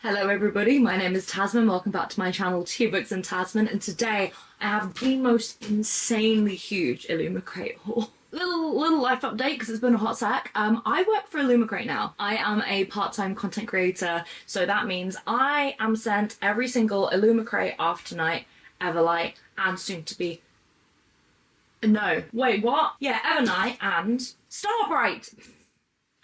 Hello everybody, my name is Tasmyn. Welcome back to my channel TeaBooksAndTazmyn, and today I have the most insanely huge illumicrate haul. Little life update because it's been a hot sec. I work for illumicrate now. I am a part-time content creator, so that means I am sent every single illumicrate, Afternight, Everlight, and soon to be... No, wait, what? Yeah, Evernight and Starbright.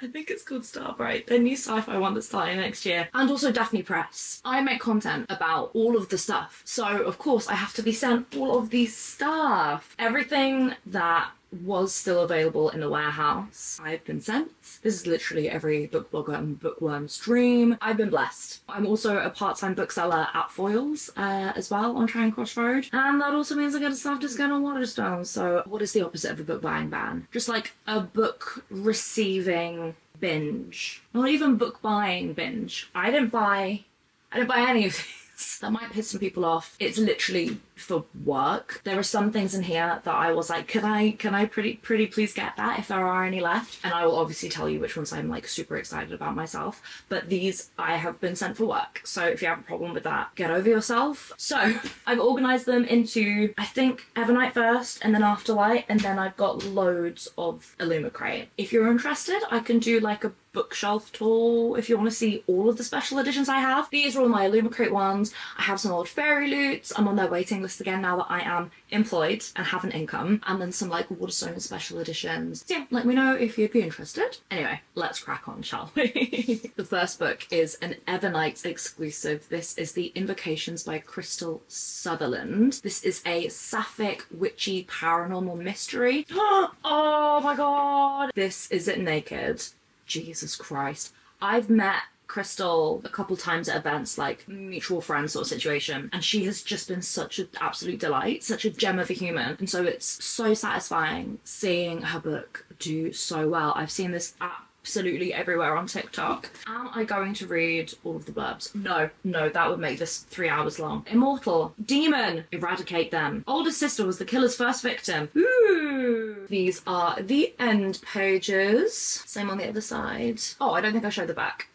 I think it's called Starbright, the new sci-fi one that's starting next year. And also Daphne Press. I make content about all of the stuff, so of course I have to be sent all of these stuff. Everything that was still available in the warehouse, I've been sent. This is literally every book blogger and bookworm's dream. I've been blessed. I'm also a part-time bookseller at Foyles as well on Charing Cross Road. And that also means I get a staff discount on Waterstones. So what is the opposite of a book buying ban? Just like a book receiving binge. Not even book buying binge. I didn't buy any of these. That might piss some people off. It's literally for work. There are some things in here that I was like, can I pretty please get that if there are any left? And I will obviously tell you which ones I'm like super excited about myself. But these I have been sent for work. So if you have a problem with that, get over yourself. So I've organized them into, I think, Evernight first and then Afterlight, and then I've got loads of illumicrate. If you're interested, I can do like a bookshelf tour if you want to see all of the special editions I have. These are all my illumicrate ones. I have some old fairy loots. I'm on their waiting list again now that I am employed and have an income, and then some like Waterstone special editions. So yeah, let me know if you'd be interested. Anyway, let's crack on, shall we? The first book is an Evernight exclusive. This is The Invocations by Crystal Sutherland. This is a sapphic witchy paranormal mystery. Oh my god! This is it naked. Jesus Christ. I've met Crystal a couple times at events, like mutual friends sort of situation, and she has just been such an absolute delight, such a gem of a human, and so it's so satisfying seeing her book do so well. I've seen this absolutely everywhere on TikTok. Am I going to read all of the blurbs? No, that would make this 3 hours long. Immortal. Demon. Eradicate them. Older sister was the killer's first victim. Ooh. These are the end pages. Same on the other side. Oh, I don't think I showed the back.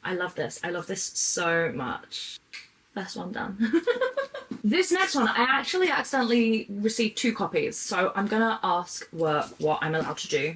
I love this. I love this so much. First one done. This next one, I actually accidentally received 2 copies, so I'm gonna ask work what I'm allowed to do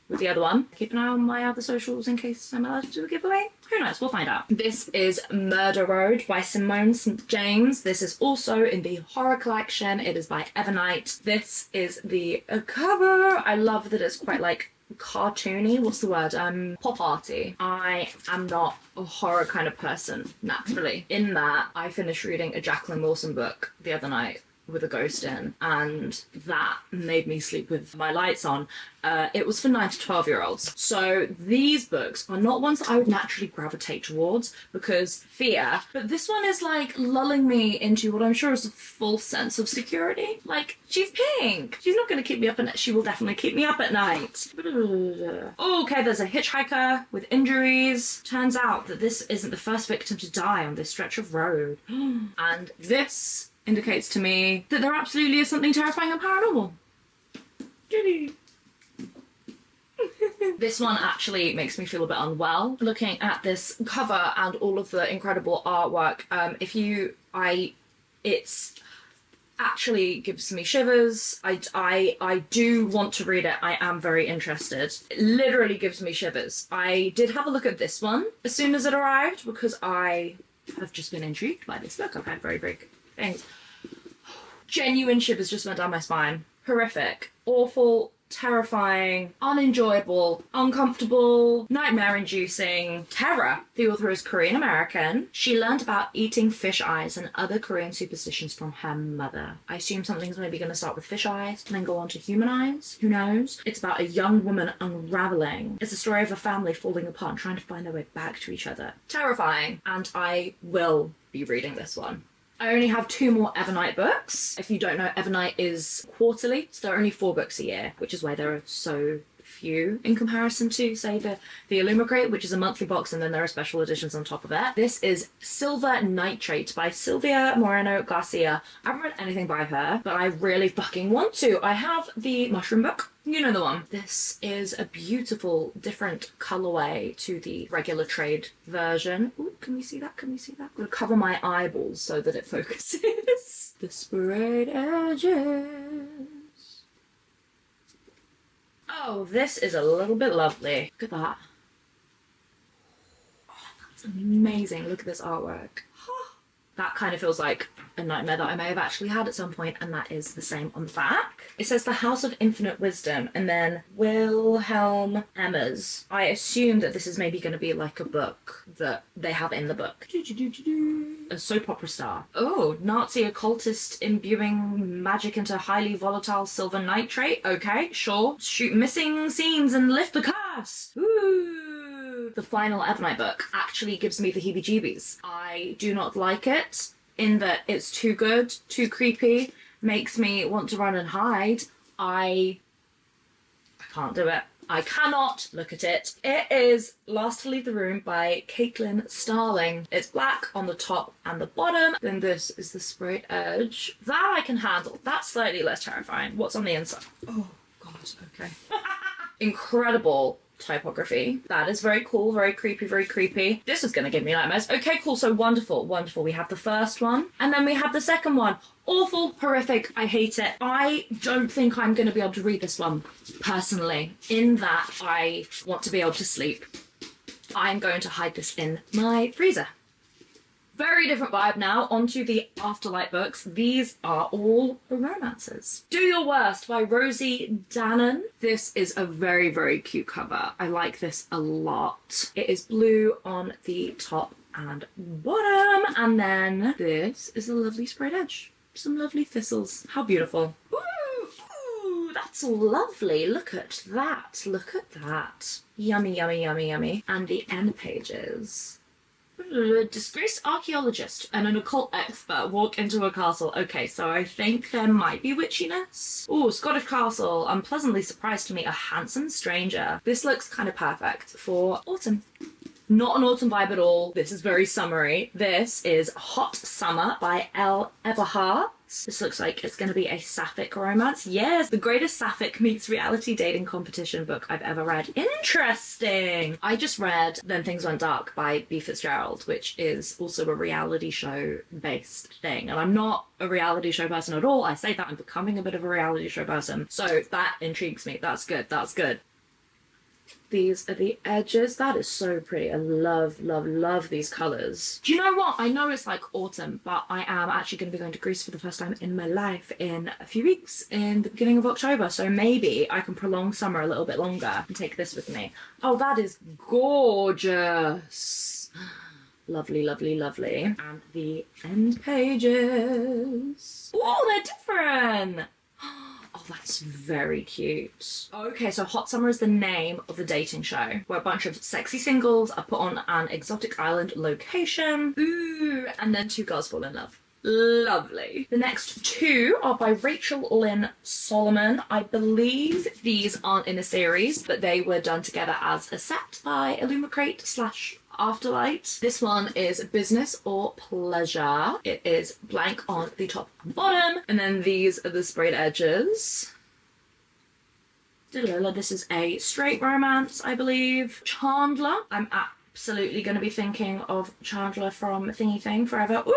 with the other one. Keep an eye on my other socials in case I'm allowed to do a giveaway. Who knows? We'll find out. This is Murder Road by Simone St. James. This is also in the horror collection. It is by Evernight. This is the cover. I love that it's quite like cartoony. What's the word? Pop arty. I am not a horror kind of person, naturally. In that, I finished reading a Jacqueline Wilson book the other night with a ghost in, and that made me sleep with my lights on. It was for 9 to 12-year-olds. So these books are not ones that I would naturally gravitate towards because fear, but this one is like lulling me into what I'm sure is a false sense of security. Like, she's pink. She's not going to keep me up at night. She will definitely keep me up at night. Oh, okay, there's a hitchhiker with injuries. Turns out that this isn't the first victim to die on this stretch of road. And this indicates to me that there absolutely is something terrifying and paranormal. This one actually makes me feel a bit unwell. Looking at this cover and all of the incredible artwork, it's actually gives me shivers. I do want to read it. I am very interested. It literally gives me shivers. I did have a look at this one as soon as it arrived because I have just been intrigued by this book. I've had very good things. Genuine shivers just went down my spine. Horrific, awful, terrifying, unenjoyable, uncomfortable, nightmare-inducing terror. The author is Korean American. She learned about eating fish eyes and other Korean superstitions from her mother. I assume something's maybe going to start with fish eyes and then go on to human eyes. Who knows? It's about a young woman unraveling. It's a story of a family falling apart and trying to find their way back to each other. Terrifying. And I will be reading this one. I only have 2 more Evernight books. If you don't know, Evernight is quarterly, so there are only 4 books a year, which is why there are so few in comparison to, say, the illumicrate, which is a monthly box, and then there are special editions on top of it. This is Silver Nitrate by Silvia Moreno Garcia. I haven't read anything by her, but I really fucking want to. I have the Mushroom book, You know the one. This is a beautiful, different colorway to the regular trade version. Ooh, can we see that? Can we see that? I'm gonna cover my eyeballs so that it focuses. The sprayed edges. Oh, this is a little bit lovely. Look at that. Oh, that's amazing. Look at this artwork. That kind of feels like a nightmare that I may have actually had at some point, and that is the same on the back. It says the House of Infinite Wisdom, and then Wilhelm Emmers. I assume that this is maybe going to be like a book that they have in the book. A soap opera star. Oh, Nazi occultist imbuing magic into highly volatile silver nitrate. Okay, sure. Shoot missing scenes and lift the curse. Ooh. The final Evernight book actually gives me the heebie-jeebies. I do not like it in that it's too good, too creepy, makes me want to run and hide. I can't do it. I cannot look at it. It is Last to Leave the Room by Caitlin Starling. It's black on the top and the bottom. Then this is the sprayed edge. That I can handle. That's slightly less terrifying. What's on the inside? Oh, God, okay. Incredible typography. That is very cool, very creepy, very creepy. This is gonna give me nightmares. Okay, cool, so wonderful, wonderful. We have the first one, and then we have the second one. Awful, horrific, I hate it. I don't think I'm gonna be able to read this one, personally, in that I want to be able to sleep. I'm going to hide this in my freezer. Very different vibe now. Onto the Afterlight books. These are all romances. Do Your Worst by Rosie Dannon. This is a very, very cute cover. I like this a lot. It is blue on the top and bottom. And then this is a lovely sprayed edge. Some lovely thistles. How beautiful. Ooh, ooh, that's lovely. Look at that. Look at that. Yummy, yummy, yummy, yummy. And the end pages. A disgraced archaeologist and an occult expert walk into a castle. Okay, so I think there might be witchiness. Ooh, Scottish castle. I'm pleasantly surprised to meet a handsome stranger. This looks kind of perfect for autumn. Not an autumn vibe at all. This is very summery. This is Hot Summer by Elle Everhart. This looks like it's going to be a sapphic romance. Yes, the greatest sapphic meets reality dating competition book I've ever read. Interesting. I just read Then Things Went Dark by B. Fitzgerald, which is also a reality show based thing. And I'm not a reality show person at all. I say that I'm becoming a bit of a reality show person. So that intrigues me. That's good. That's good. These are the edges. That is so pretty. I love, love, love these colours. Do you know what? I know it's like autumn, but I am actually going to be going to Greece for the first time in my life in a few weeks, in the beginning of October. So maybe I can prolong summer a little bit longer and take this with me. Oh, that is gorgeous. Lovely, lovely, lovely. And the end pages. Oh, they're different. Oh, that's very cute. Okay, so Hot Summer is the name of the dating show, where a bunch of sexy singles are put on an exotic island location. Ooh, and then two girls fall in love. Lovely. The next two are by Rachel Lynn Solomon. I believe these aren't in a series, but they were done together as a set by illumicrate / Afterlight. This one is Business or Pleasure. It is blank on the top and bottom, and then these are the sprayed edges. This is a straight romance, I believe. Chandler. I'm absolutely going to be thinking of Chandler from Thingy Thing Forever. Ooh!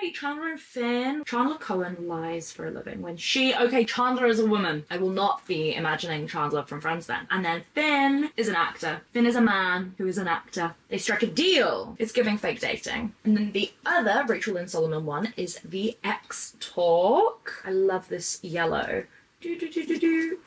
Wait, Chandler and Finn. Chandler Cohen lies for a living when okay, Chandler is a woman. I will not be imagining Chandler from Friends then. And then Finn is an actor. Finn is a man who is an actor. They struck a deal. It's giving fake dating. And then the other Rachel Lynn Solomon one is The X Talk. I love this yellow. Again,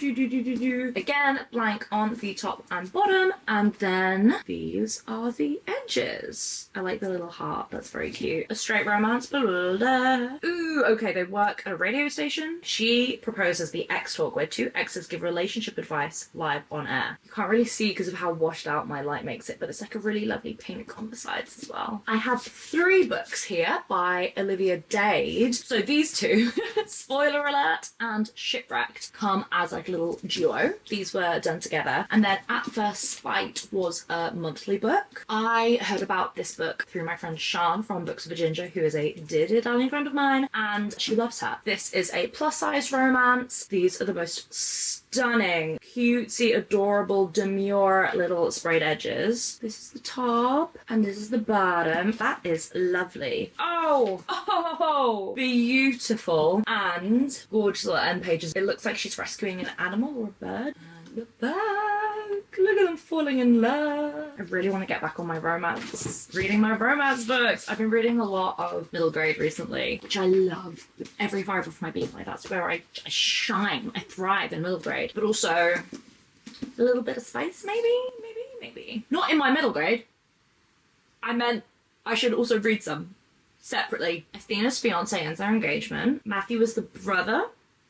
blank on the top and bottom, and then these are the edges. I like the little heart, that's very cute. A straight romance, blah, blah, blah. Ooh, okay, they work at a radio station. She proposes the X Talk, where two exes give relationship advice live on air. You can't really see because of how washed out my light makes it, but it's like a really lovely pink on the sides as well. I have 3 books here by Olivia Dade. So these two, spoiler alert, and Shipwreck, come as like a little duo. These were done together. And then At First Sight was a monthly book. I heard about this book through my friend Sian from Books of a Ginger, who is a dear darling friend of mine, and she loves her. This is a plus size romance. These are the most stunning, cutesy, adorable, demure little sprayed edges. This is the top and this is the bottom. That is lovely. Oh, beautiful and gorgeous little end pages. It looks like she's rescuing an animal or a bird. And the back, look at them falling in love. I really want to get back on my romance, reading my romance books. I've been reading a lot of middle grade recently, which I love with every fibre of my being. Like, that's where I shine, I thrive in middle grade, but also a little bit of spice, maybe. Not in my middle grade. I meant I should also read some separately. Athena's fiance ends their engagement. Matthew was the brother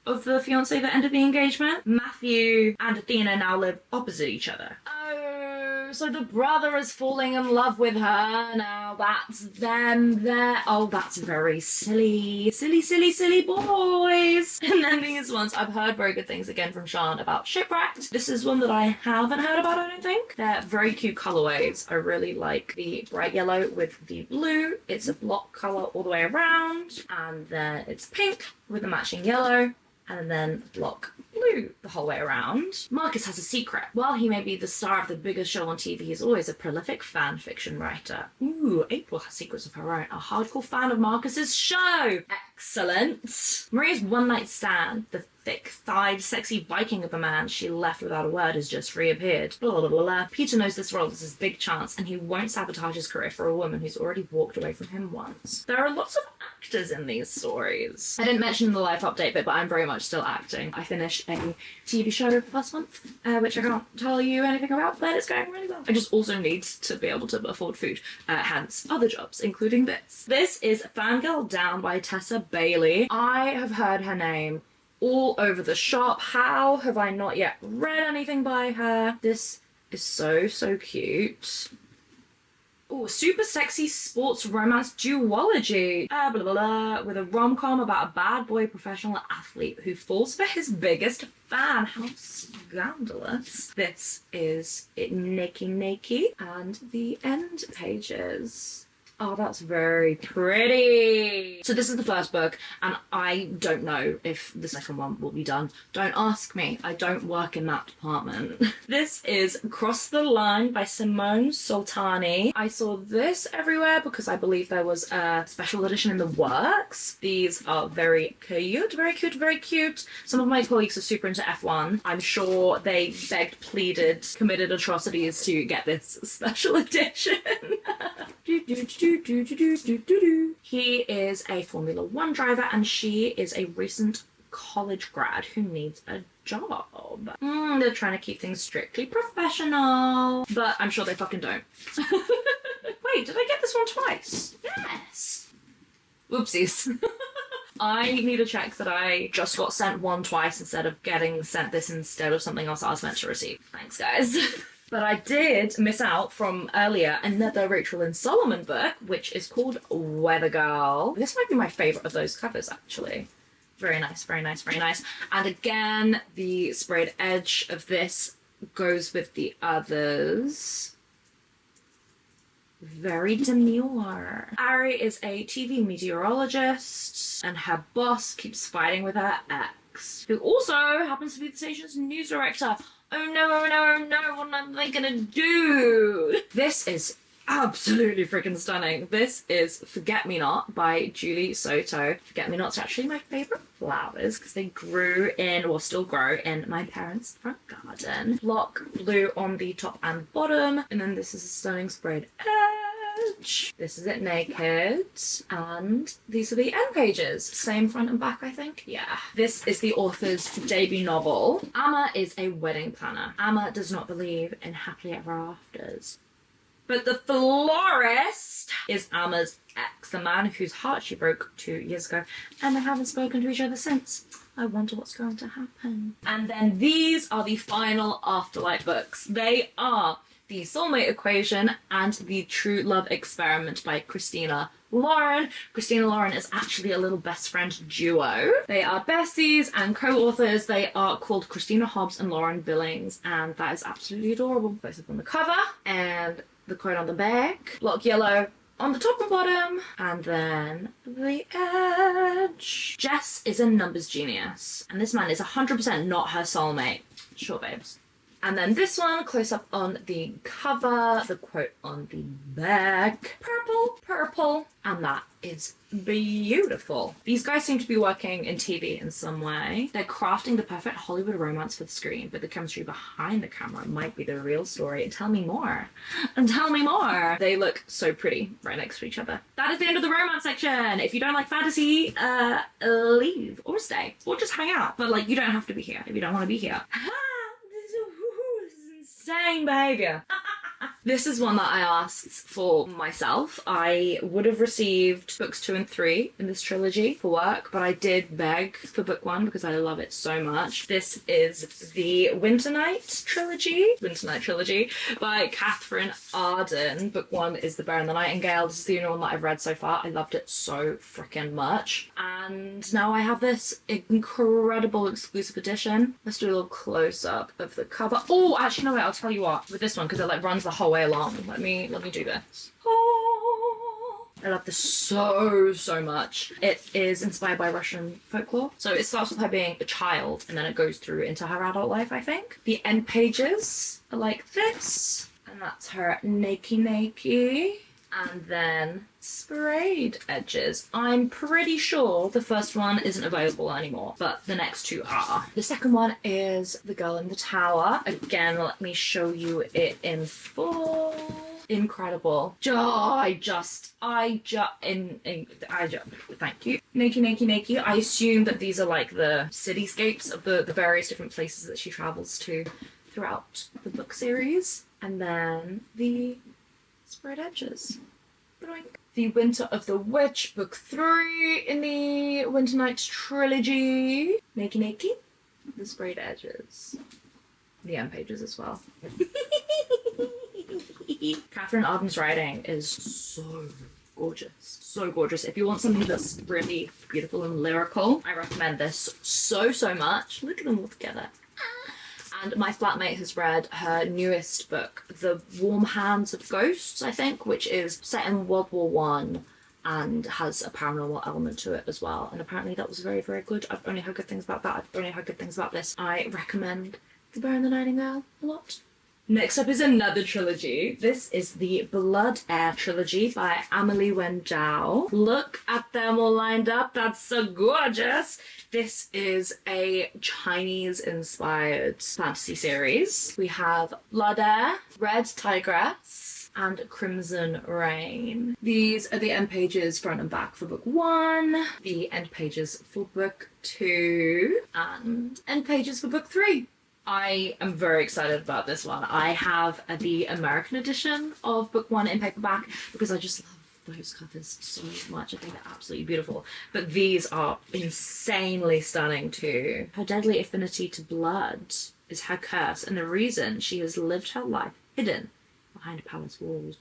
of the fiance that ended the engagement. Matthew and Athena now live opposite each other. Oh, so the brother is falling in love with her. Now that's them there. Oh, that's very silly boys. And then these ones, I've heard very good things again from Sean about Shipwrecked. This is one that I haven't heard about, I don't think. They're very cute colorways. I really like the bright yellow with the blue. It's a block color all the way around. And then it's pink with the matching yellow. And then block blue the whole way around. Marcus has a secret. While he may be the star of the biggest show on TV, he's always a prolific fan fiction writer. Ooh, April has secrets of her own. A hardcore fan of Marcus's show. Excellent. Maria's one-night stand, the thick-thighed, sexy Viking of a man she left without a word, has just reappeared. Blah, blah, blah, blah. Peter knows this role is his big chance, and he won't sabotage his career for a woman who's already walked away from him once. There are lots of actors in these stories. I didn't mention the life update bit, but I'm very much still acting. I finished a TV show last month, which I can't tell you anything about, but it's going really well. I just also need to be able to afford food, hence other jobs, including this. This is Fangirl Down by Tessa Bailey. I have heard her name all over the shop. How have I not yet read anything by her? This is so cute. Oh, super sexy sports romance duology. Blah, blah, blah, with a rom-com about a bad boy professional athlete who falls for his biggest fan. How scandalous. This is it, naked, and the end pages. Oh, that's very pretty. So this is the first book, and I don't know if the second one will be done. Don't ask me. I don't work in that department. This is Cross the Line by Simone Soltani. I saw this everywhere because I believe there was a special edition in the works. These are very cute, very cute, very cute. Some of my colleagues are super into F1. I'm sure they begged, pleaded, committed atrocities to get this special edition. He is a Formula One driver and she is a recent college grad who needs a job. They're trying to keep things strictly professional, but I'm sure they fucking don't. Wait, did I get this one twice? Yes. Whoopsies. I need to check that I just got sent one twice instead of getting sent this instead of something else I was meant to receive. Thanks, guys. But I did miss out from earlier another Rachel Lynn Solomon book, which is called Weather Girl. This might be my favourite of those covers, actually. Very nice, very nice, very nice. And again, the sprayed edge of this goes with the others. Very demure. Ari is a TV meteorologist, and her boss keeps fighting with her ex, who also happens to be the station's news director. Oh no, oh no, oh no, what are they gonna do? This is absolutely freaking stunning. This is Forget Me Not by Julie Soto. Forget Me Not's actually my favourite flowers because they grew in, or still grow, in my parents' front garden. Block blue on the top and bottom, and then this is a stunning sprayed edge. This is it naked, and these are the end pages. Same front and back, I think. Yeah. This is the author's debut novel. Amma is a wedding planner. Amma does not believe in happily ever afters. But the florist is Amma's ex, the man whose heart she broke 2 years ago, and they haven't spoken to each other since. I wonder what's going to happen. And then these are the final Afterlife books. They are The Soulmate Equation and The True Love Experiment by Christina Lauren. Christina Lauren is actually a little best friend duo. They are besties and co-authors. They are called Christina Hobbs and Lauren Billings, and that is absolutely adorable. Both up on the cover, and the quote on the back. Block yellow on the top and bottom, and then the edge. Jess is a numbers genius, and this man is 100% not her soulmate. Sure, babes. And then this one, close up on the cover, the quote on the back. Purple, purple. And that is beautiful. These guys seem to be working in TV in some way. They're crafting the perfect Hollywood romance for the screen, but the chemistry behind the camera might be the real story. Tell me more. And tell me more. They look so pretty right next to each other. That is the end of the romance section. If you don't like fantasy, leave or stay or just hang out. But like, you don't have to be here if you don't want to be here. Insane behavior. This is one that I asked for myself. I would have received books 2 and 3 in this trilogy for work, but I did beg for book 1 because I love it so much. This is the Winter Night trilogy by Catherine Arden. Book 1 is The Bear and the Nightingale. This is the only one that I've read so far. I loved it so freaking much. And now I have this incredible exclusive edition. Let's do a little close up of the cover. Oh, actually, no, wait, I'll tell you what. With this one, because it like runs the whole way along. Let me do this. Oh, I love this so much. It is inspired by Russian folklore. So it starts with her being a child and then it goes through into her adult life, I think. The end pages are like this. And that's her nakey. And then sprayed edges. I'm pretty sure the first one isn't available anymore, but the next 2 are. The second one is The Girl in the Tower. Again, let me show you it in full. Incredible. Thank you. Nakey. I assume that these are like the cityscapes of the various different places that she travels to throughout the book series. And then the sprayed edges. The Winter of the Witch, book 3 in the Winter Nights trilogy. Nakey. The sprayed edges. The end pages as well. Catherine Arden's writing is so gorgeous. So gorgeous. If you want something that's really beautiful and lyrical, I recommend this so much. Look at them all together. And my flatmate has read her newest book, The Warm Hands of Ghosts, I think, which is set in World War One and has a paranormal element to it as well. And apparently that was very, very good. I've only heard good things about that. I've only heard good things about this. I recommend The Bear and the Nightingale a lot. Next up is another trilogy. This is the Blood Air trilogy by Amelie Wendell. Look at them all lined up. That's so gorgeous. This is a Chinese-inspired fantasy series. We have Blood Air, Red Tigress, and Crimson Rain. These are the end pages front and back for book 1, the end pages for book 2, and end pages for book 3. I am very excited about this one. I have the American edition of book 1 in paperback because I just love those covers so much. I think they're absolutely beautiful. But these are insanely stunning too. Her deadly affinity to blood is her curse and the reason she has lived her life hidden behind palace walls.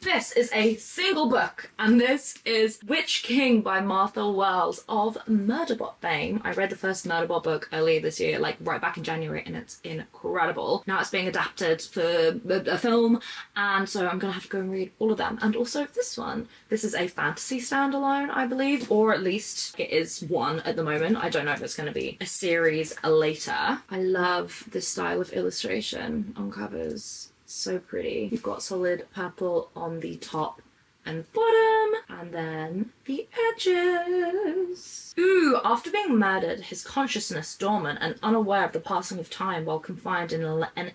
This is a single book, and this is Witch King by Martha Wells of Murderbot fame. I read the first Murderbot book earlier this year, like right back in January, and it's incredible. Now it's being adapted for a film, and so I'm gonna have to go and read all of them. And also this one. This is a fantasy standalone, I believe, or at least it is one at the moment. I don't know if it's gonna be a series later. I love this style of illustration on covers. So pretty. You've got solid purple on the top and bottom, and then the edges. Ooh, after being murdered, his consciousness dormant and unaware of the passing of time while confined in an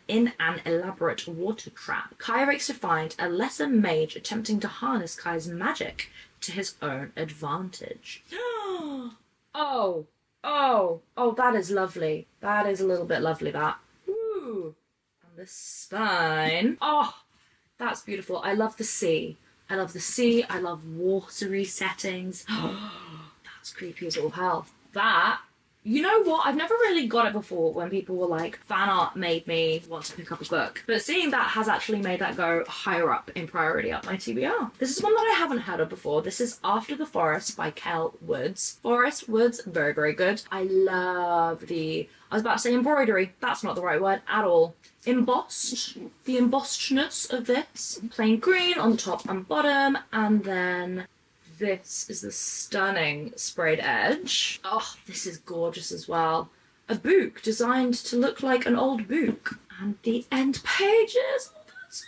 elaborate water trap, Kai wakes to find a lesser mage attempting to harness Kai's magic to his own advantage. Oh, that is lovely. That is a little bit lovely, that. Ooh. The spine. Oh, that's beautiful. I love the sea. I love watery settings. That's creepy as all hell. That You know what? I've never really got it before when people were like, fan art made me want to pick up a book. But seeing that has actually made that go higher up in priority up my TBR. This is one that I haven't heard of before. This is After the Forest by Kel Woods. Forest Woods, very, very good. I love I was about to say embroidery. That's not the right word at all. Embossed. The embossedness of this. Plain green on the top and bottom. And then this is the stunning sprayed edge. Oh, this is gorgeous as well. A book designed to look like an old book. And the end pages. Oh, that's so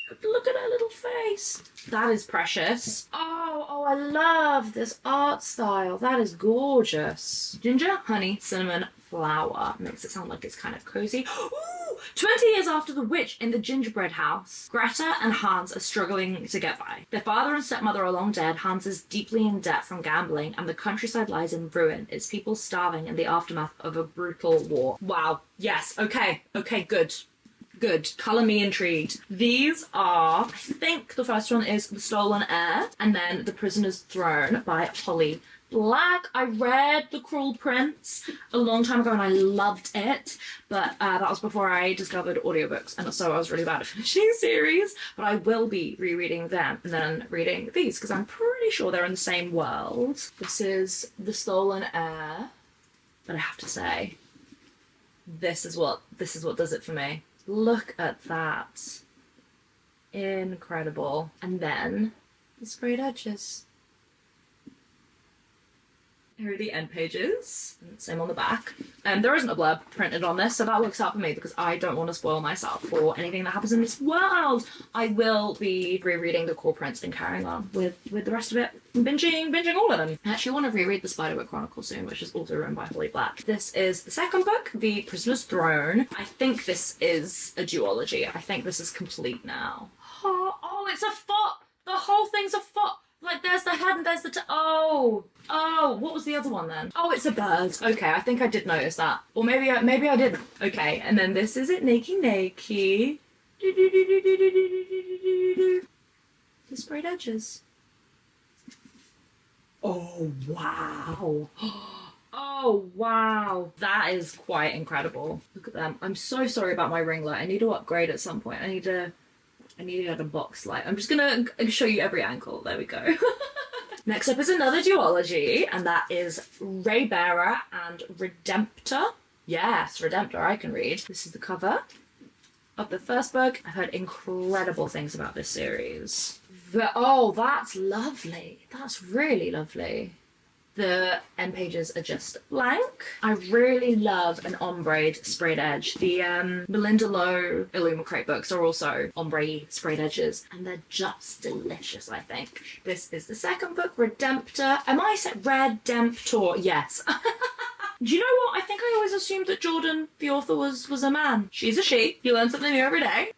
cute. Look at her little face. That is precious. Oh, I love this art style. That is gorgeous. Ginger, honey, cinnamon, flower. Makes it sound like it's kind of cozy. Ooh, 20 years after the witch in the gingerbread house, Greta and Hans are struggling to get by. Their father and stepmother are long dead, Hans is deeply in debt from gambling, and the countryside lies in ruin, its people starving in the aftermath of a brutal war. Wow. Yes. Okay, good. Good. Colour me intrigued. These are, I think the first one is The Stolen Heir, and then The Prisoner's Throne by Holly Black. I read The Cruel Prince a long time ago and I loved it, but that was before I discovered audiobooks, and so I was really bad at finishing series, but I will be rereading them and then reading these because I'm pretty sure they're in the same world. This is The Stolen Heir, but I have to say, this is what does it for me. Look at that. Incredible. And then the sprayed edges. Here are the end pages. Same on the back. There isn't a blurb printed on this, so that works out for me because I don't want to spoil myself for anything that happens in this world. I will be rereading The Cruel Prince and carrying on with the rest of it. Binging all of them. I actually want to reread The Spiderwick Chronicle soon, which is also written by Holly Black. This is the second book, The Prisoner's Throne. I think this is a duology. I think this is complete now. Oh, it's a foot! The whole thing's a foot! Like, there's the head and there's the oh, what was the other one then? Oh, it's a bird. Okay, I think I did notice that. Or maybe I didn't. Okay, and then this is it, nakey. The sprayed edges. Oh, wow. Oh, wow. That is quite incredible. Look at them. I'm so sorry about my ring light. I need to upgrade at some point. I need to get a box light. I'm just gonna show you every angle. There we go. Next up is another duology, and that is Raybearer and Redemptor. Yes, Redemptor, I can read. This is the cover of the first book. I've heard incredible things about this series. Oh, that's lovely. That's really lovely. The end pages are just blank. I really love an ombre sprayed edge. The Melinda Lowe illumicrate books are also ombre sprayed edges, and they're just delicious, I think. This is the second book, Redemptor. Am I said Redemptor? Yes. Do you know what? I think I always assumed that Jordan, the author, was a man. She's a she. You learn something new every day.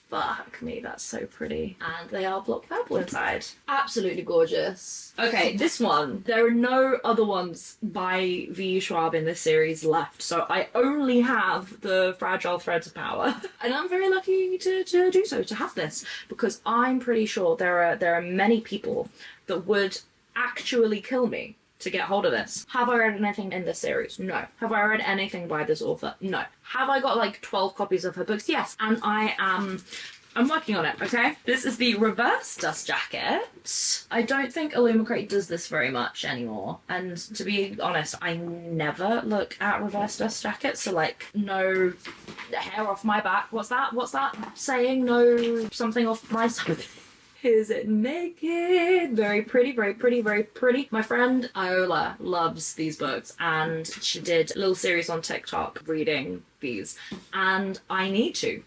Fuck me, that's so pretty. And they are block purple inside. Absolutely gorgeous. Okay, this one. There are no other ones by V. Schwab in this series left, so I only have the Fragile Threads of Power. And I'm very lucky to do so, to have this, because I'm pretty sure there are many people that would actually kill me to get hold of this. Have I read anything in this series? No. Have I read anything by this author? No. Have I got like 12 copies of her books? Yes. And I'm working on it, okay? This is the reverse dust jacket. I don't think illumicrate does this very much anymore. And to be honest, I never look at reverse dust jackets, so like, no hair off my back. What's that saying? No something off my side. Is it naked? Very pretty, very pretty, very pretty. My friend Iola loves these books, and she did a little series on TikTok reading these, and I need to.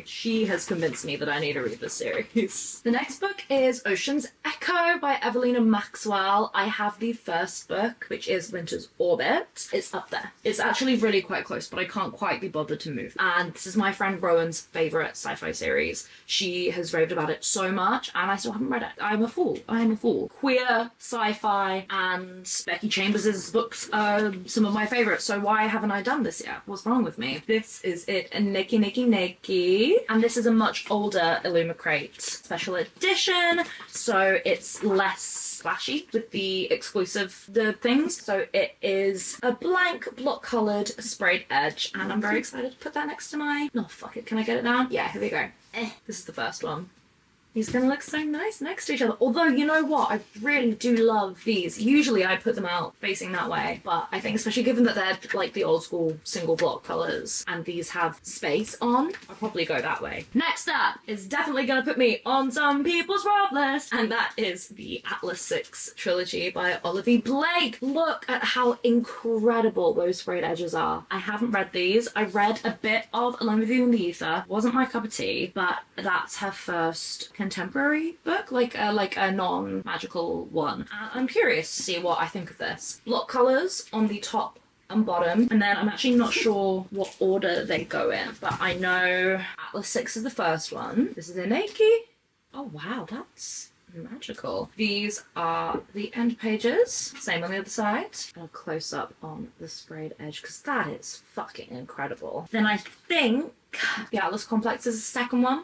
She has convinced me that I need to read this series. The next book is Ocean's Echo by Evelina Maxwell. I have the first book, which is Winter's Orbit. It's up there. It's actually really quite close, but I can't quite be bothered to move. And this is my friend Rowan's favourite sci-fi series. She has raved about it so much, and I still haven't read it. I'm a fool. Queer, sci-fi, and Becky Chambers' books are some of my favourites, so why haven't I done this yet? What's wrong with me? This is it, nakey. And this is a much older illumicrate special edition, so it's less flashy with the exclusive things. So it is a blank block coloured sprayed edge, and I'm very excited to put that next to my... No, fuck it. Can I get it down? Yeah, here we go. This is the first one. These are going to look so nice next to each other. Although, you know what? I really do love these. Usually I put them out facing that way. But I think especially given that they're like the old school single block colours and these have space on, I'll probably go that way. Next up is definitely going to put me on some people's rob list. And that is the Atlas 6 trilogy by Olivia Blake. Look at how incredible those sprayed edges are. I haven't read these. I read a bit of Alone with You in the Ether. Wasn't my cup of tea, but that's her first contemporary book, like a non-magical one. I'm curious to see what I think of this. Block colours on the top and bottom, and then I'm actually not sure what order they go in, but I know Atlas 6 is the first one. This is a Nike. Oh wow, that's magical. These are the end pages, same on the other side, and a close up on the sprayed edge because that is fucking incredible. Then I think the Atlas Complex is the second one.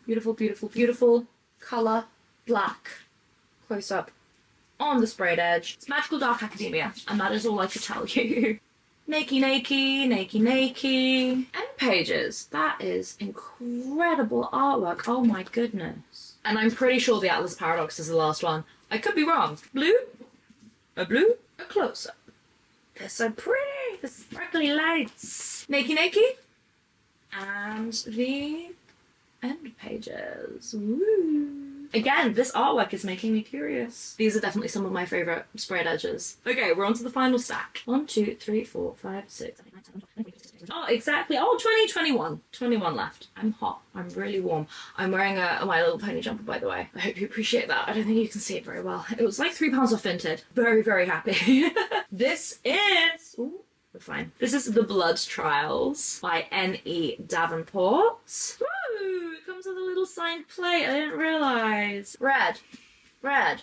Beautiful, beautiful, beautiful colour, black, close up on the sprayed edge. It's Magical Dark Academia, and that is all I could tell you. Nakey, nakey, nakey, nakey. End pages. That is incredible artwork. Oh my goodness. And I'm pretty sure the Atlas Paradox is the last one. I could be wrong. Blue, a close up. They're so pretty. The sparkly lights. Nakey, nakey. And the end pages. Woo. Again, this artwork is making me curious. These are definitely some of my favourite sprayed edges. Okay, we're on to the final stack. 1, 2, 3, 4, 5, 6, 7, 8, 9, 10, 11, 12, 13, 14, 15, 16, 17, 18, 19, 20. Oh, exactly. Oh, 20, 21. 21 left. I'm hot. I'm really warm. I'm wearing a My Little Pony jumper, by the way. I hope you appreciate that. I don't think you can see it very well. It was like £3 off Vinted. Very, very happy. This is... Ooh. We're fine. This is The Blood Trials by N.E. Davenport. Woo! It comes with a little signed plate. I didn't realise. Red. Red.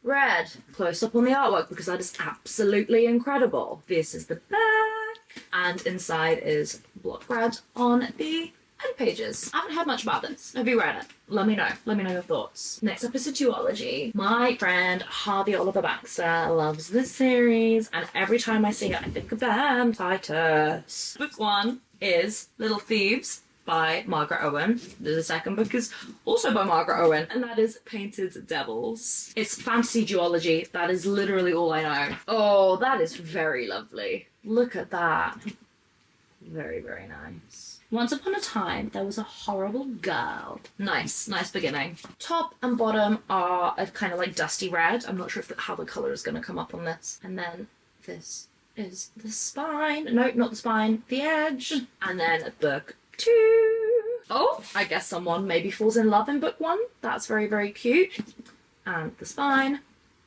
Red. Close up on the artwork because that is absolutely incredible. This is the back. And inside is block red on the end pages. I haven't heard much about this. Have you read it? Let me know. Let me know your thoughts. Next up is a duology. My friend Harvey Oliver Baxter loves this series, and every time I see it, I think of them. Titus. Book 1 is Little Thieves by Margaret Owen. The second book is also by Margaret Owen, and that is Painted Devils. It's fantasy duology. That is literally all I know. Oh, that is very lovely. Look at that. Very, very nice. Once upon a time, there was a horrible girl. Nice, nice beginning. Top and bottom are a kind of like dusty red. I'm not sure how the colour is going to come up on this. And then this is the spine. No, not the spine. The edge. And then book 2. Oh, I guess someone maybe falls in love in book 1. That's very, very cute. And the spine.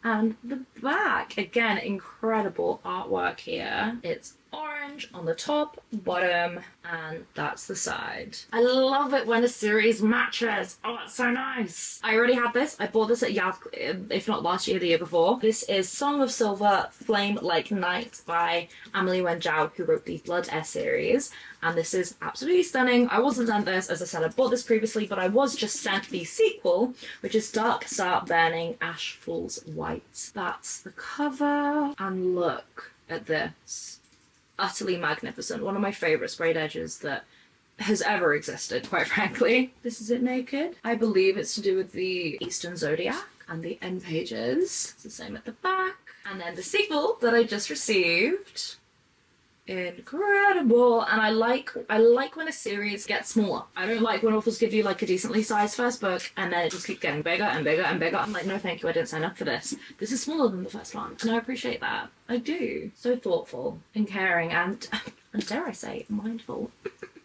And the back. Again, incredible artwork here. It's orange on the top, bottom, and that's the side. I love it when a series matches. Oh, that's so nice. I already had this. I bought this at Yad, if not last year, the year before. This is Song of Silver, Flame Like Night by Amelie Wen Zhao, who wrote the Blood Air series. And this is absolutely stunning. I wasn't sent this, as I said, I bought this previously, but I was just sent the sequel, which is Dark Star Burning, Ash Falls White. That's the cover. And look at this. Utterly magnificent. One of my favourite sprayed edges that has ever existed, quite frankly. This is it naked. I believe it's to do with the Eastern Zodiac and the end pages. It's the same at the back. And then the sequel that I just received. Incredible. And I like when a series gets smaller. I don't like when authors give you like a decently sized first book and then it just keeps getting bigger and bigger and bigger. I'm like, no thank you, I didn't sign up for this. This is smaller than the first one, and I appreciate that. I do. So thoughtful and caring and dare I say, mindful.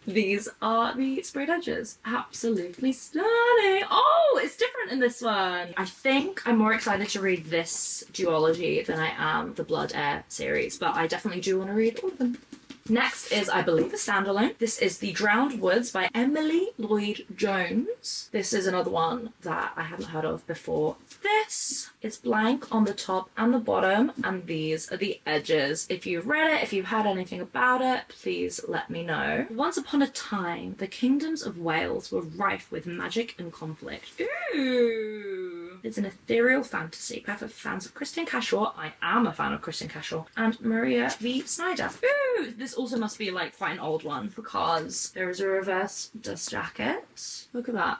These are the sprayed edges. Absolutely stunning. Oh, it's different in this one. I think I'm more excited to read this duology than I am the Blood Air series, but I definitely do want to read all of them. Next is, I believe, a standalone. This is The Drowned Woods by Emily Lloyd-Jones. This is another one that I haven't heard of before. This is blank on the top and the bottom, and these are the edges. If you've read it, if you've heard anything about it, please let me know. Once upon a time, the kingdoms of Wales were rife with magic and conflict. Ooh! It's an ethereal fantasy, perfect for fans of Christian Cashel. I am a fan of Christian Cashel. And Maria V. Snyder. Ooh! This also must be like quite an old one because there is a reverse dust jacket. Look at that.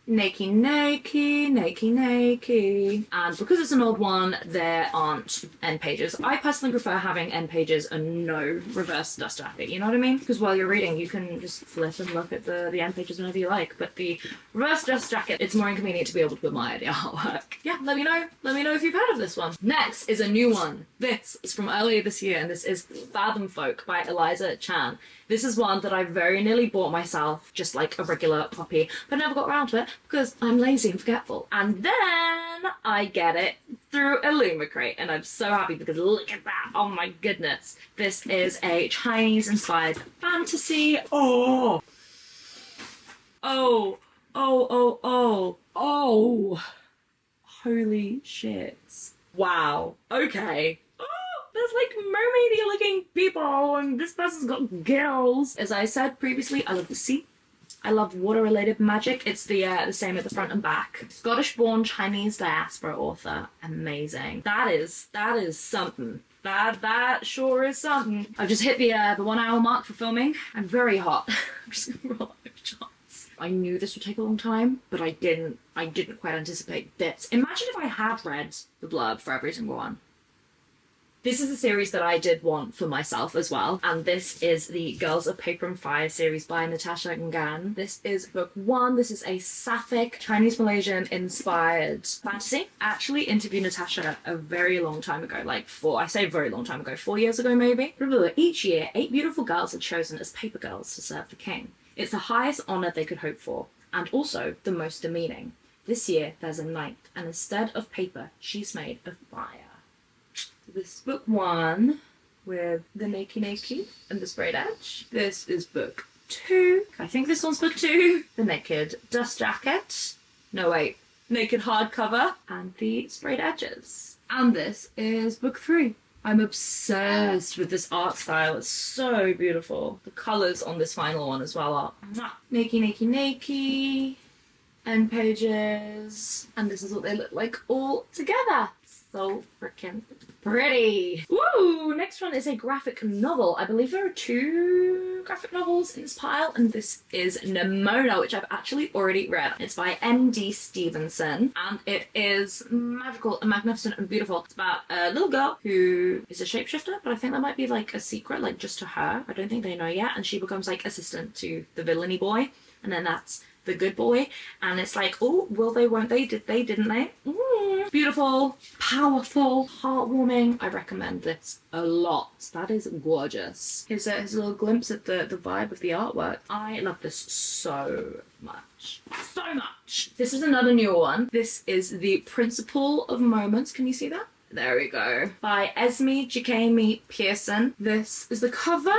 Nakey, nakey, nakey, nakey. And because it's an old one, there aren't end pages. I personally prefer having end pages and no reverse dust jacket, you know what I mean? Because while you're reading, you can just flip and look at the end pages whenever you like. But the reverse dust jacket, it's more inconvenient to be able to admire the artwork. Yeah, let me know. Let me know if you've heard of this one. Next is a new one. This is from earlier this year, and this is Fathom Folk by Eliza Chan. This is one that I very nearly bought myself, just like a regular copy, but never got around to it because I'm lazy and forgetful. And then I get it through illumicrate, and I'm so happy because look at that. Oh my goodness. This is a Chinese-inspired fantasy. Oh. Oh. Oh, oh, oh. Oh. Holy shit. Wow. Okay. There's like mermaidy looking people and this person's got gills. As I said previously, I love the sea. I love water-related magic. It's the same at the front and back. Scottish-born Chinese diaspora author. Amazing. That is something. That sure is something. I've just hit the 1 hour mark for filming. I'm very hot. I'm just gonna roll over shots. I knew this would take a long time, but I didn't quite anticipate this. Imagine if I had read the blurb for every single one. This is a series that I did want for myself as well, and this is the Girls of Paper and Fire series by Natasha Ngan. This is book 1. This is a sapphic Chinese-Malaysian inspired fantasy. I actually interviewed Natasha a very long time ago, I say a very long time ago, 4 years ago maybe. Remember, each year, 8 beautiful girls are chosen as paper girls to serve the king. It's the highest honour they could hope for, and also the most demeaning. This year, there's a 9th, and instead of paper, she's made of fire. This is book 1 with the Nakey Nakey and the sprayed edge. This is book 2. I think this one's book 2. The naked dust jacket. No, wait. Naked hardcover and the sprayed edges. And this is book 3. I'm obsessed with this art style. It's so beautiful. The colours on this final one as well are Nakey Nakey Nakey. End pages. And this is what they look like all together. So freaking pretty. Woo! Next one is a graphic novel. I believe there are 2 graphic novels in this pile, and this is Nimona, which I've actually already read. It's by M.D. Stevenson, and it is magical and magnificent and beautiful. It's about a little girl who is a shapeshifter, but I think that might be like a secret, like just to her. I don't think they know yet, and she becomes like assistant to the villainy boy, and then that's the good boy, and it's like, oh, will they, won't they, did they, didn't they? Beautiful, powerful, heartwarming. I recommend this a lot. That is gorgeous. Here's a little glimpse at the vibe of the artwork. I love this so much. So much. This is another newer one. This is The Principle of Moments. Can you see that? There we go. By Esme Jikemi Pearson. This is the cover.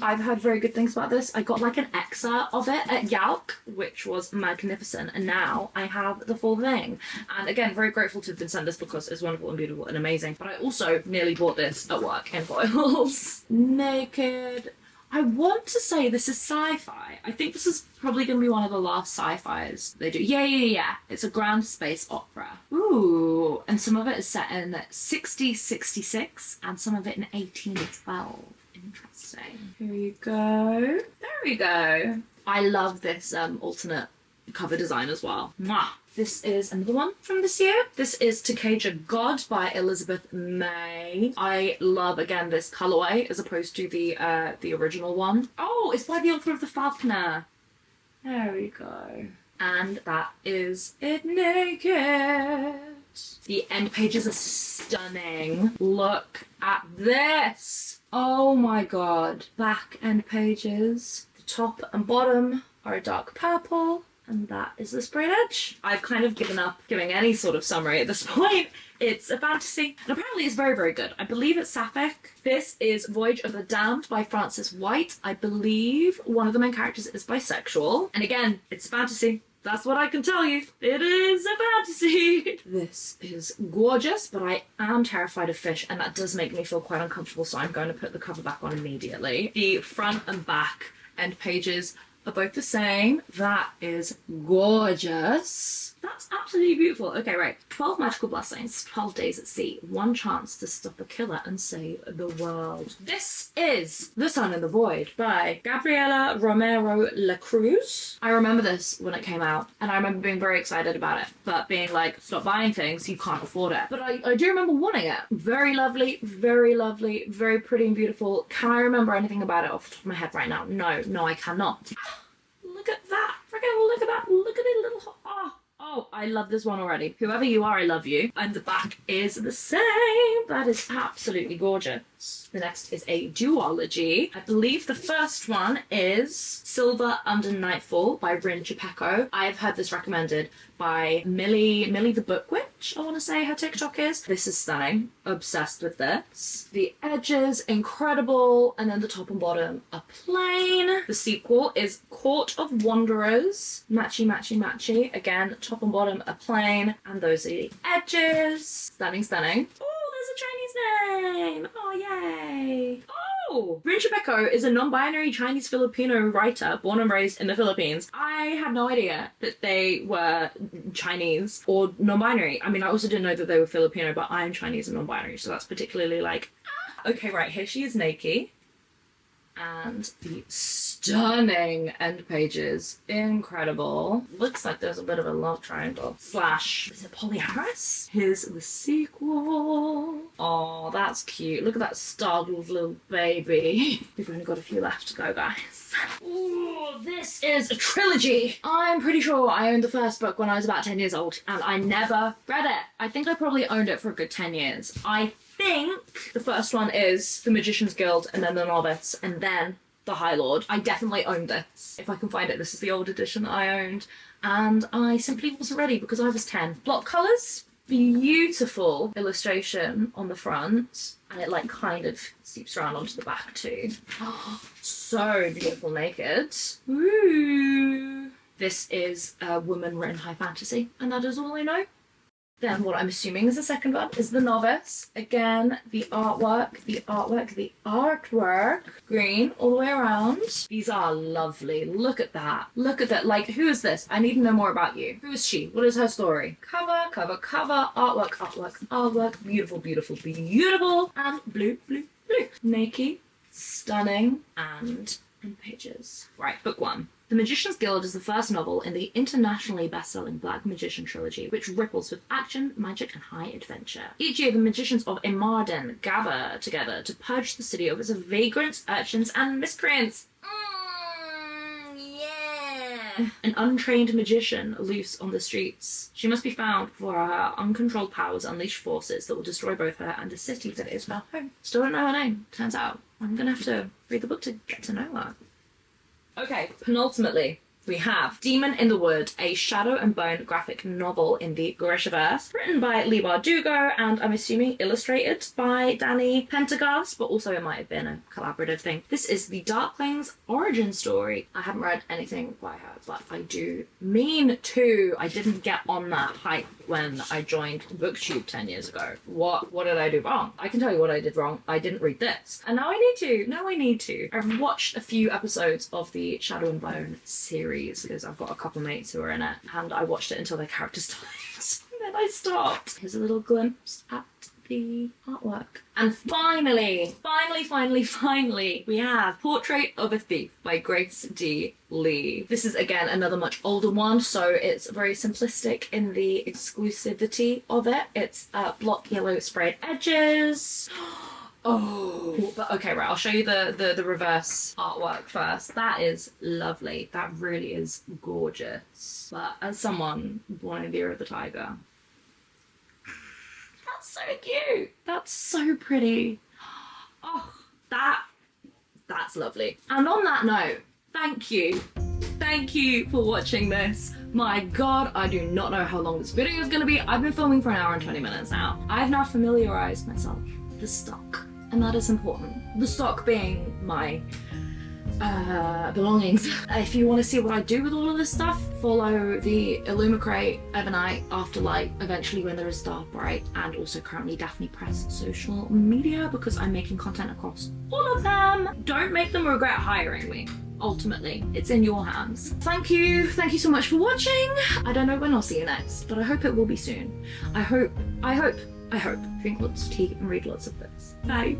I've heard very good things about this. I got like an exa of it at Yalk, which was magnificent, and now I have the full thing. And again, very grateful to have been sent this because it's wonderful and beautiful and amazing. But I also nearly bought this at work in foils. Naked. I want to say this is sci-fi. I think this is probably going to be one of the last sci-fis they do. Yeah. It's a grand space opera. Ooh. And some of it is set in 6066 and some of it in 1812. Interesting. Here you go. There we go. I love this alternate cover design as well. Mwah. This is another one from this year. This is To Cage a God by Elizabeth May. I love, again, this colorway as opposed to the original one. Oh, it's by the author of The Falconer. There we go. And that is it naked. The end pages are stunning. Look at this. Oh my god. Back end pages. The top and bottom are a dark purple, And that is the sprayed edge. I've kind of given up giving any sort of summary at this point. It's a fantasy, and apparently it's very, very good. I believe it's sapphic. This is Voyage of the Damned by Frances White. I believe one of the main characters is bisexual. And again, it's a fantasy. That's what I can tell you. It is a fantasy. This is gorgeous, but I am terrified of fish, and that does make me feel quite uncomfortable, so I'm going to put the cover back on immediately. The front and back end pages are both the same. That is gorgeous. That's absolutely beautiful. Okay, right. 12 magical blessings, 12 days at sea, one chance to stop a killer and save the world. This is The Sun in the Void by Gabriela Romero Lacruz. I remember this when it came out, and I remember being very excited about it, but being like, stop buying things, you can't afford it. But I do remember wanting it. Very lovely, very pretty and beautiful. Can I remember anything about it off the top of my head right now? No, I cannot. Look at that. Freaking look at that. Look at it, little... Oh, I love this one already. Whoever you are, I love you. And the back is the same. That is absolutely gorgeous. The next is a duology. I believe the first one is Silver Under Nightfall by Rin Chapeko. I've heard this recommended by Millie the Book Witch, I want to say her TikTok is. This is stunning. Obsessed with this. The edges, incredible. And then the top and bottom are plain. The sequel is Court of Wanderers. Matchy. Again, top and bottom are plain. And those are the edges. Stunning. Oh, there's a Chinese name. Oh, yay. Oh, Rin Chapeko is a non-binary Chinese Filipino writer born and raised in the Philippines. I had no idea that they were Chinese or non-binary. I mean, I also didn't know that they were Filipino, but I'm Chinese and non-binary, so that's particularly like... Okay, right, here she is naked. And the stunning end pages. Incredible. Looks like there's a bit of a love triangle. Slash, is it polyamorous? Here's the sequel. Oh, that's cute. Look at that startled little baby. We've only got a few left to go, guys. Ooh, this is a trilogy. I'm pretty sure I owned the first book when I was about 10 years old, and I never read it. I think I probably owned it for a good 10 years. I think the first one is The Magician's Guild, and then The Novice, and then The High Lord. I definitely owned this. If I can find it, this is the old edition that I owned. And I simply wasn't ready because I was 10. Block colours, beautiful illustration on the front, and it like kind of seeps around onto the back too. Oh, so beautiful naked. Ooh. This is a woman written high fantasy, and that is all I know. Then what I'm assuming is the second one is The Novice. Again, the artwork, green all the way around. These are lovely. Look at that. Look at that. Like, who is this? I need to know more about you. Who is she? What is her story? Cover, artwork. Beautiful. And blue. Naked, stunning, and pages. Right, book one. The Magician's Guild is the first novel in the internationally best-selling Black Magician trilogy, which ripples with action, magic, and high adventure. Each year, the magicians of Imarden gather together to purge the city of its vagrants, urchins, and miscreants. Yeah! An untrained magician loose on the streets. She must be found before her uncontrolled powers unleash forces that will destroy both her and the city that is her home. Still don't know her name, turns out. I'm gonna have to read the book to get to know her. Okay, penultimately, we have Demon in the Wood, a Shadow and Bone graphic novel in the Grishaverse, written by Lee Bardugo, and I'm assuming illustrated by Danny Pendergast, but also it might have been a collaborative thing. This is the Darkling's origin story. I haven't read anything by her, but I do mean to. I didn't get on that hype when I joined BookTube 10 years ago. What did I do wrong? I can tell you what I did wrong. I didn't read this. And now I need to. I've watched a few episodes of the Shadow and Bone series because I've got a couple mates who are in it, and I watched it until their characters died, and then I stopped. Here's a little glimpse at the artwork. And finally, we have Portrait of a Thief by Grace D. Lee. This is, again, another much older one, so it's very simplistic in the exclusivity of it. It's block yellow sprayed edges. Oh, but okay, right, I'll show you the reverse artwork first. That is lovely. That really is gorgeous. But as someone born in the Year of the Tiger, that's so cute. That's so pretty. Oh, that's lovely. And on that note, thank you for watching this. My god, I do not know how long this video is gonna be. I've been filming for 1 hour and 20 minutes now. I've now familiarized myself with the stock, and that is important. The stock being my belongings. If you want to see what I do with all of this stuff, follow the illumicrate, Evernight, Afterlight, eventually when there is Starbright, and also currently Daphne Press social media, because I'm making content across all of them. Don't make them regret hiring me. Ultimately, it's in your hands. Thank you so much for watching. I don't know when I'll see you next, but I hope it will be soon. I hope. Drink lots of tea and read lots of books. Bye.